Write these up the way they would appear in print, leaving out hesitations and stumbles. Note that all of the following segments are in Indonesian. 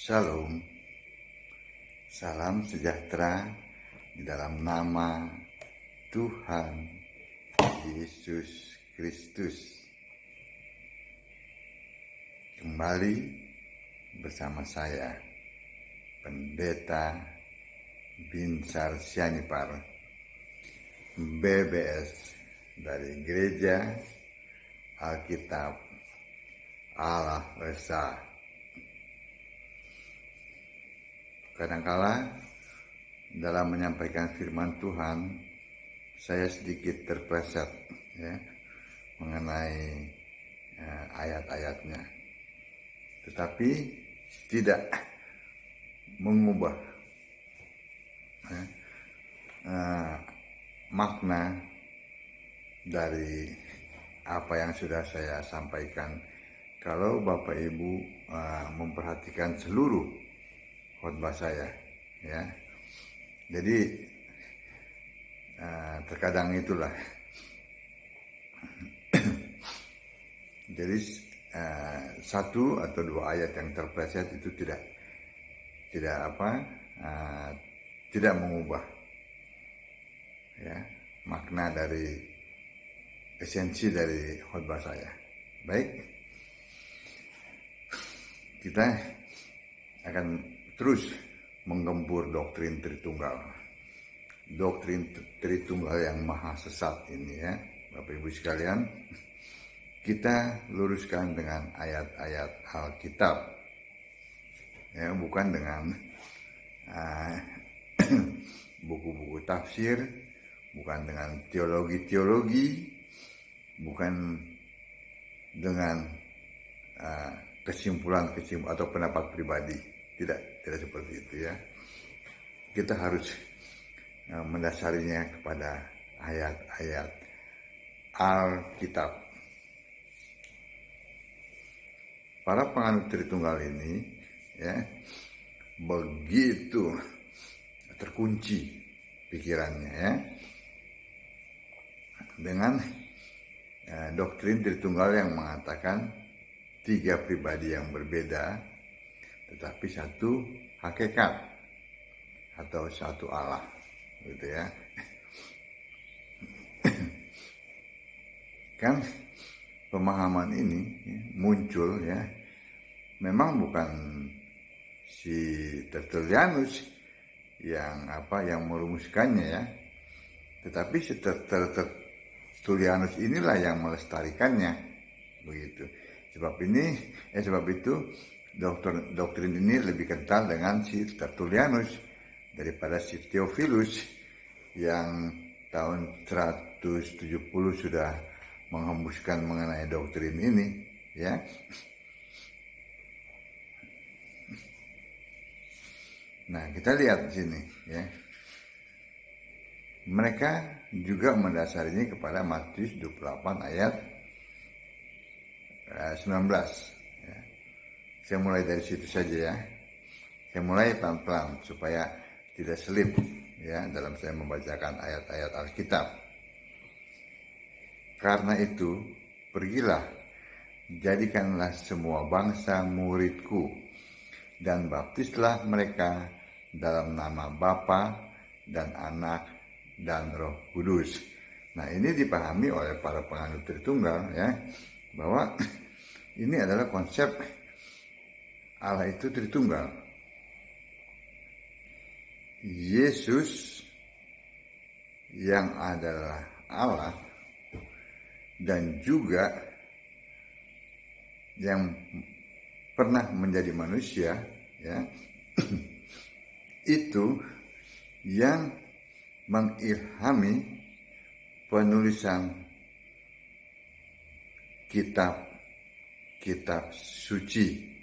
Shalom, salam sejahtera di dalam nama Tuhan Yesus Kristus. Kembali bersama saya, Pendeta Binsar Sianipar, BBS dari Gereja Alkitab Allah Esa. Kadangkala dalam menyampaikan firman Tuhan, saya sedikit terpleset mengenai ayat-ayatnya, tetapi tidak mengubah makna dari apa yang sudah saya sampaikan. Kalau Bapak Ibu memperhatikan seluruh khotbah saya, ya, jadi terkadang itulah. Jadi satu atau dua ayat yang terpleset itu tidak mengubah makna dari esensi dari khotbah saya. Baik, kita akan terus menggempur doktrin Tritunggal. Doktrin Tritunggal yang maha sesat ini, ya, Bapak Ibu sekalian, kita luruskan dengan ayat-ayat Alkitab, ya, bukan dengan buku-buku tafsir, bukan dengan teologi-teologi, bukan dengan kesimpulan atau pendapat pribadi. Tidak seperti itu, ya. Kita harus mendasarinya kepada ayat-ayat Alkitab. Para penganut Tritunggal ini, ya, begitu terkunci pikirannya, ya, dengan doktrin Tritunggal yang mengatakan tiga pribadi yang berbeda, tetapi satu hakikat atau satu Allah, gitu, ya. Kan pemahaman ini muncul, ya, memang bukan si Tertullianus yang merumuskannya, ya, tetapi si Tertullianus inilah yang melestarikannya, begitu. Sebab itu doktrin ini lebih kental dengan si Tertullianus daripada si Theophilus yang tahun 170 sudah menghembuskan mengenai doktrin ini, ya. Nah, kita lihat di sini, ya. Mereka juga mendasarinya kepada Matius 28 ayat 19. Ya. Saya mulai dari situ saja, ya. Saya mulai pelan-pelan supaya tidak selip, ya, dalam saya membacakan ayat-ayat Alkitab. Karena itu, pergilah, jadikanlah semua bangsa muridku, dan baptislah mereka dalam nama Bapa dan Anak dan Roh Kudus. Nah, ini dipahami oleh para penganut Tritunggal, ya, bahwa ini adalah konsep Allah itu Tritunggal. Yesus yang adalah Allah dan juga yang pernah menjadi manusia, ya, itu yang mengilhami penulisan kitab suci.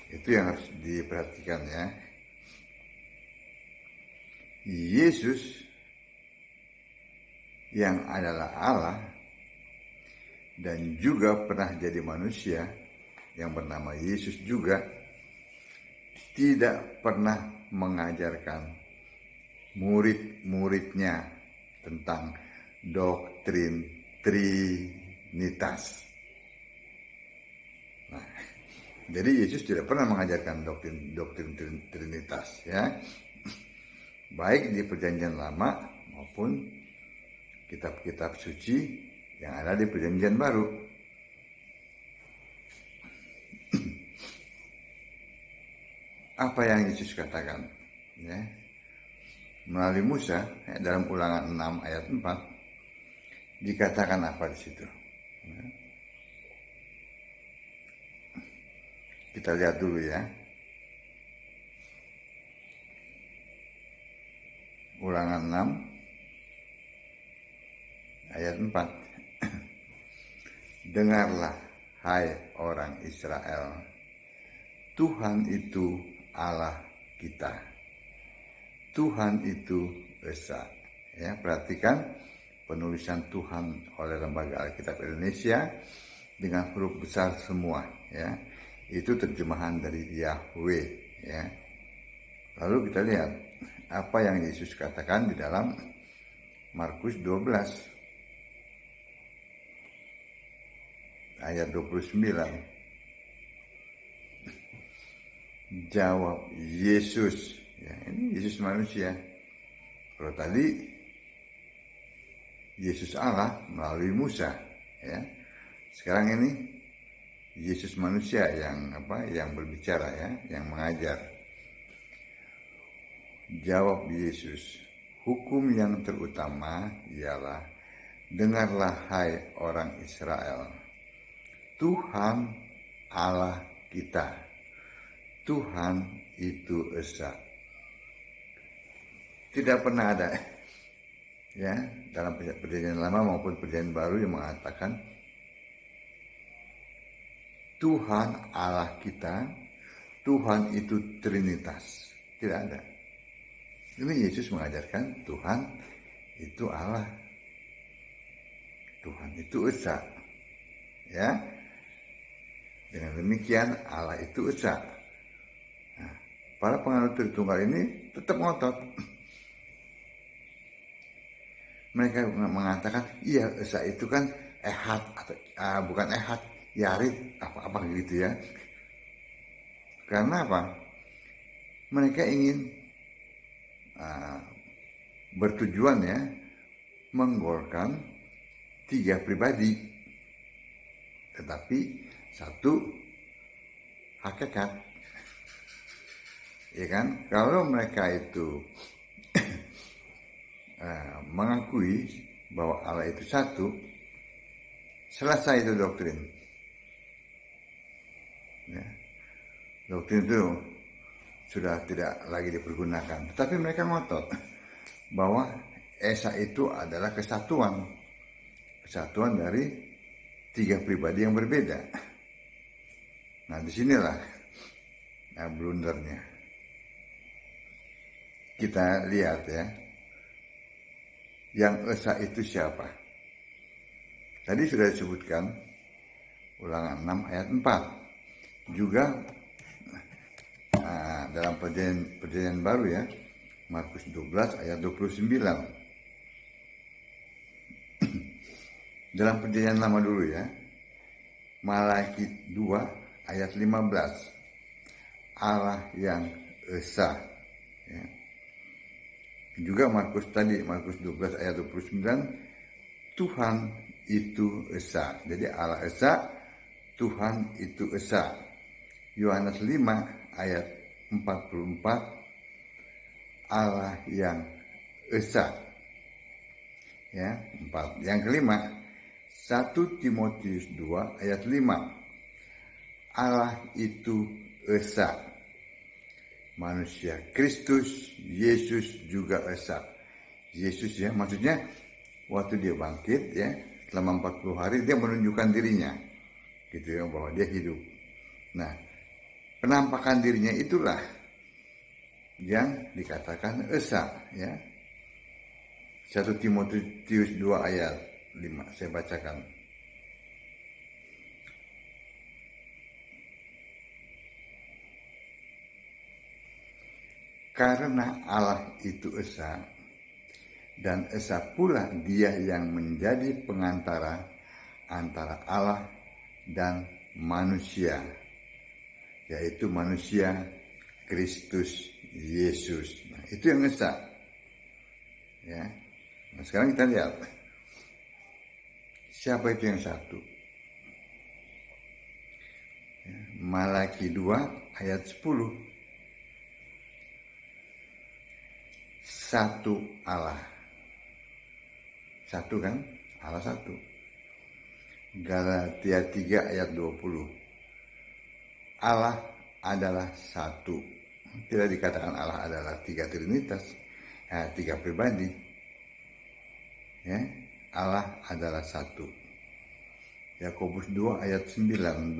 Itu yang harus diperhatikan, ya. Yesus yang adalah Allah dan juga pernah jadi manusia yang bernama Yesus juga tidak pernah mengajarkan murid-muridnya tentang doktrin Trinitas. Nah, Jadi Yesus tidak pernah mengajarkan doktrin Trinitas, ya, baik di Perjanjian Lama maupun kitab-kitab suci yang ada di Perjanjian Baru. Apa yang Yesus katakan, ya, melalui Musa, ya, dalam Ulangan 6 ayat 4 dikatakan apa di situ? Ya. Kita lihat dulu, ya. Ulangan 6 ayat 4. Dengarlah, hai orang Israel, Tuhan itu Allah kita. Tuhan itu Esa. Ya, perhatikan penulisan Tuhan oleh Lembaga Alkitab Indonesia dengan huruf besar semua, ya. Itu terjemahan dari Yahweh, ya. Lalu kita lihat apa yang Yesus katakan di dalam Markus 12 ayat 29. Jawab Yesus, ya, ini Yesus manusia. Kalau tadi Yesus Allah melalui Musa, ya. Sekarang ini Yesus manusia yang berbicara, ya, yang mengajar. Jawab Yesus, hukum yang terutama ialah, dengarlah hai orang Israel, Tuhan Allah kita, Tuhan itu Esa. Tidak pernah ada, ya, dalam Perjanjian Lama maupun Perjanjian Baru yang mengatakan Tuhan Allah kita, Tuhan itu Trinitas. Tidak ada. Ini Yesus mengajarkan Tuhan itu Allah, Tuhan itu Esa, ya. Dengan demikian Allah itu Esa. Nah, para penganut Tritunggal ini tetap ngotot. Mereka mengatakan, iya Esa itu kan Ehad, atau bukan Ehad, Yarid, apa gitu, ya. Karena apa? Mereka ingin bertujuan, ya, menggolkan 3 pribadi, tetapi satu hakikat, ya kan? Kalau mereka itu mengakui bahwa Allah itu satu, selesai itu doktrin. Ya. Doktrin itu sudah tidak lagi dipergunakan. Tetapi mereka ngotot bahwa Esa itu adalah kesatuan dari 3 pribadi yang berbeda. Nah, disinilah blundernya. Kita lihat, ya, yang Esa itu siapa? Tadi sudah disebutkan Ulangan 6 ayat 4. Juga dalam perjanjian baru, ya, Markus 12 ayat 29. Dalam perjanjian lama dulu, ya, Malaki 2 ayat 15. Allah yang Esa, ya. Juga Markus 12 ayat 29, Tuhan itu Esa. Jadi Allah Esa, Tuhan itu Esa. Yohanes 5 ayat 44, Allah yang Esa. Ya, 4. Yang kelima, 1 Timotius 2 ayat 5, Allah itu Esa. Manusia Kristus, Yesus juga Esa. Yesus, ya, maksudnya waktu dia bangkit, ya, selama 40 hari dia menunjukkan dirinya, gitu, ya, bahwa dia hidup. Nah, penampakan dirinya itulah yang dikatakan Esa, ya. 1 Timotius 2 ayat 5, saya bacakan. Karena Allah itu Esa, dan Esa pula dia yang menjadi pengantara antara Allah dan manusia, yaitu manusia Kristus Yesus. Nah, itu yang esa. Ya. Nah, sekarang kita lihat siapa itu yang satu. Ya, Malaki 2 ayat 10. Satu Allah. Satu kan? Allah satu. Galatia 3 ayat 20. Allah adalah satu. Tidak dikatakan Allah adalah tiga trinitas, tiga pribadi. Ya, Allah adalah satu. Yakobus 2 ayat 19.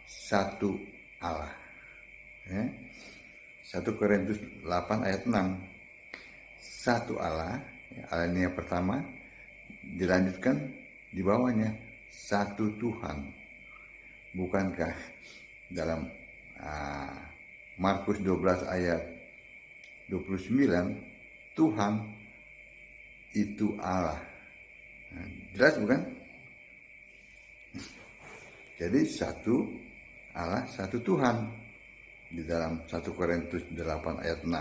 Satu Allah. Ya. 1 Korintus 8 ayat 6. Satu Allah. Allah ini yang pertama. Dilanjutkan di bawahnya satu Tuhan. Bukankah dalam Markus 12 ayat 29 Tuhan itu Allah. Nah, jelas bukan? Jadi satu Allah, satu Tuhan di dalam 1 Korintus 8 ayat 6.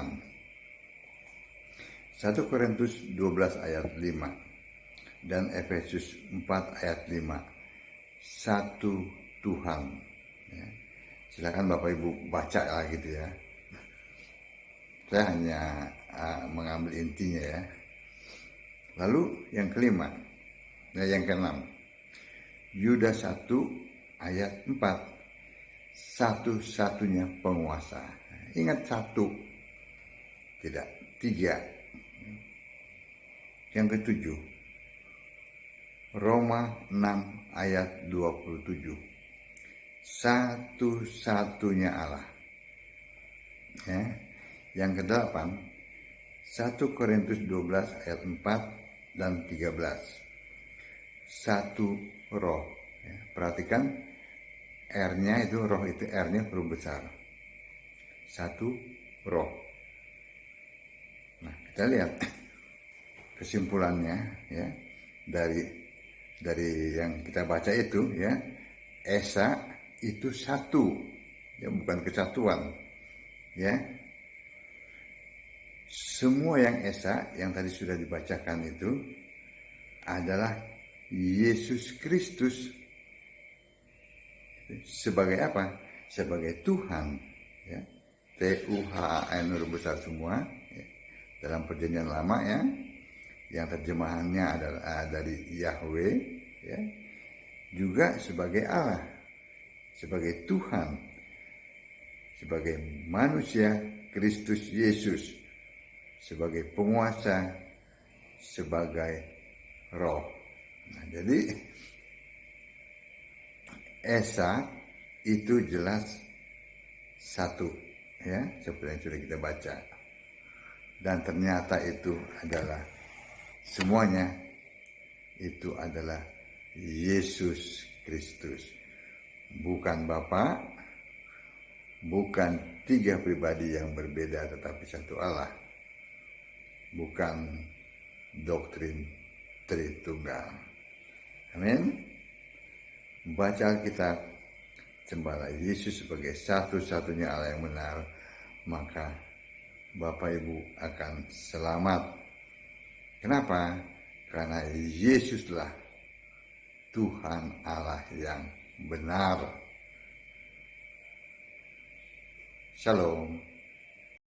1 Korintus 12 ayat 5 dan Efesus 4 ayat 5. Satu Tuhan. Ya. Silakan Bapak Ibu baca lah gitu ya. Saya hanya mengambil intinya ya. Lalu yang kelima, yang keenam, Yudas 1 ayat 4, satu-satunya penguasa. Ingat satu, tidak tiga. Yang ketujuh, Roma 6 ayat 27, satu-satunya Allah. Ya. Yang kedelapan, 1 Korintus 12 ayat 4 dan 13. Satu roh. Ya. Perhatikan R-nya itu, roh itu R-nya huruf besar. Satu roh. Nah, kita lihat kesimpulannya ya dari yang kita baca itu ya. Esa itu satu, ya bukan kesatuan. Ya. Semua yang esa yang tadi sudah dibacakan itu adalah Yesus Kristus sebagai apa? Sebagai Tuhan, ya. Tuhan huruf besar semua ya. Dalam perjanjian lama ya, yang terjemahannya adalah dari Yahweh ya. Juga sebagai Allah, sebagai Tuhan, sebagai manusia Kristus Yesus, sebagai penguasa, sebagai roh. Nah, jadi Esa itu jelas satu ya, seperti yang sudah kita baca. Dan ternyata itu adalah semuanya itu adalah Yesus Kristus. Bukan Bapa, bukan tiga pribadi yang berbeda tetapi satu Allah. Bukan doktrin Tritunggal. Amin. Baca Alkitab, sembahlah Yesus sebagai satu-satunya Allah yang benar, maka Bapak Ibu akan selamat. Kenapa? Karena Yesuslah Tuhan Allah yang benar. Shalom.